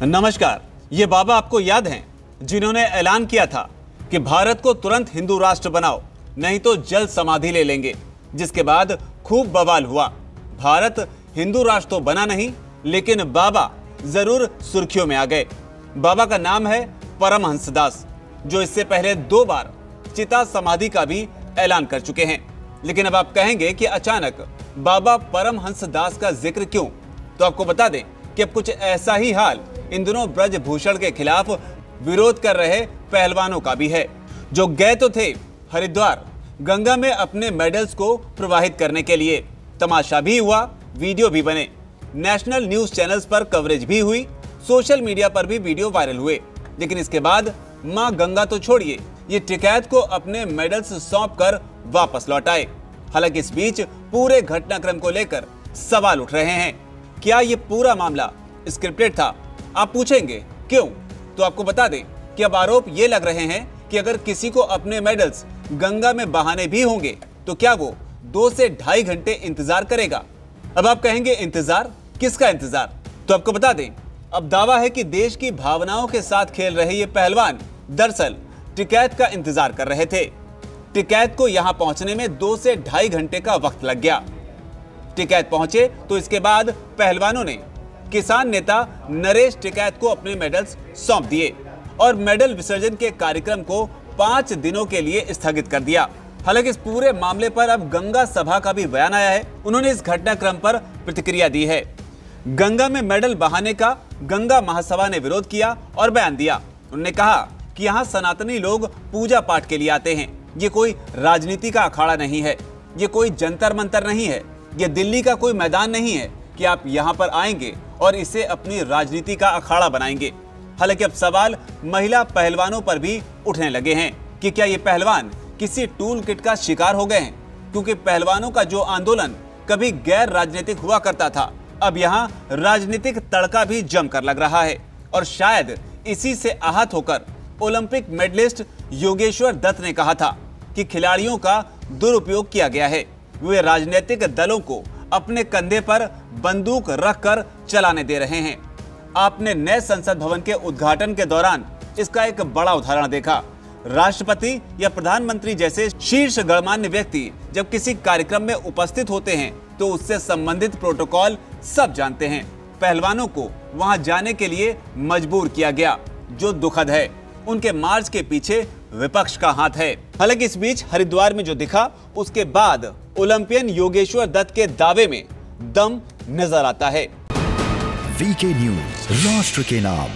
नमस्कार। ये बाबा आपको याद हैं जिन्होंने ऐलान किया था कि भारत को तुरंत हिंदू राष्ट्र बनाओ, नहीं तो जल्द समाधि ले लेंगे, जिसके बाद खूब बवाल हुआ। भारत हिंदू राष्ट्र तो बना नहीं, लेकिन बाबा जरूर सुर्खियों में आ गए। बाबा का नाम है परमहंसदास, जो इससे पहले 2 बार चिता समाधि का भी ऐलान कर चुके हैं। लेकिन अब आप कहेंगे कि अचानक बाबा परमहंसदास का जिक्र क्यों? तो आपको बता दें कि अब कुछ ऐसा ही हाल इन दिनों ब्रजभूषण के खिलाफ विरोध कर रहे पहलवानों का भी है, जो गए तो थे हरिद्वार गंगा में अपने मेडल्स को प्रवाहित करने के लिए। तमाशा भी हुआ, वीडियो भी बने, नेशनल न्यूज चैनल्स पर कवरेज भी हुई, सोशल मीडिया पर भी वीडियो वायरल हुए। लेकिन इसके बाद मां गंगा तो छोड़िए, ये टिकैत को अपने मेडल्स सौंप कर वापस लौट आए। हालांकि इस बीच पूरे घटनाक्रम को लेकर सवाल उठ रहे हैं। क्या ये पूरा मामला स्क्रिप्टेड था? आप पूछेंगे क्यों? तो आपको बता दें कि अब आरोप ये लग रहे हैं कि अगर किसी को अपने मेडल्स गंगा में बहाने भी होंगे तो क्या वो 2 से ढाई घंटे इंतजार करेगा? अब आप कहेंगे इंतजार? किसका इंतजार? तो आपको बता दें, अब दावा है कि देश की भावनाओं के साथ खेल रहे ये पहलवान दरअसल टिकैत का इंतजार कर रहे थे। टिकैत को यहां पहुंचने में 2 से ढाई घंटे का वक्त लग गया। टिकैत पहुंचे तो इसके बाद पहलवानों ने किसान नेता नरेश टिकैत को अपने मेडल्स सौंप दिए और मेडल विसर्जन के कार्यक्रम को 5 दिनों के लिए स्थगित कर दिया। हालांकि इस पूरे मामले पर अब गंगा सभा का भी बयान आया है। उन्होंने इस घटनाक्रम पर प्रतिक्रिया दी है। गंगा में मेडल बहाने का गंगा महासभा ने विरोध किया और बयान दिया। उन्होंने कहा कि यहाँ सनातनी लोग पूजा पाठ के लिए आते हैं, ये कोई राजनीति का अखाड़ा नहीं है, ये कोई जंतर मंतर नहीं है, ये दिल्ली का कोई मैदान नहीं है कि आप यहाँ पर आएंगे और इसे अपनी राजनीति का अखाड़ा बनाएंगे। हालांकि अब सवाल महिला पहलवानों पर भी उठने लगे हैं कि क्या ये पहलवान किसी टूल किट का शिकार हो गए हैं? क्योंकि पहलवानों का जो आंदोलन कभी गैर राजनीतिक हुआ करता था, अब यहाँ राजनीतिक तड़का भी जमकर लग रहा है। और शायद इसी से आहत होकर ओलंपिक मेडलिस्ट योगेश्वर दत्त ने कहा था कि खिलाड़ियों का दुरुपयोग किया गया है, वे राजनीतिक दलों को अपने कंधे पर बंदूक रखकर चलाने दे रहे हैं। आपने नए संसद भवन के उद्घाटन के दौरान इसका एक बड़ा उदाहरण देखा। राष्ट्रपति या प्रधानमंत्री जैसे शीर्ष गणमान्य व्यक्ति जब किसी कार्यक्रम में उपस्थित होते हैं तो उससे संबंधित प्रोटोकॉल सब जानते हैं। पहलवानों को वहां जाने के लिए मजबूर किया गया, जो दुखद है। उनके मार्च के पीछे विपक्ष का हाथ है। हालांकि इस बीच हरिद्वार में जो दिखा, उसके बाद ओलंपियन योगेश्वर दत्त के दावे में दम नजर आता है। वीके न्यूज, राष्ट्र के नाम।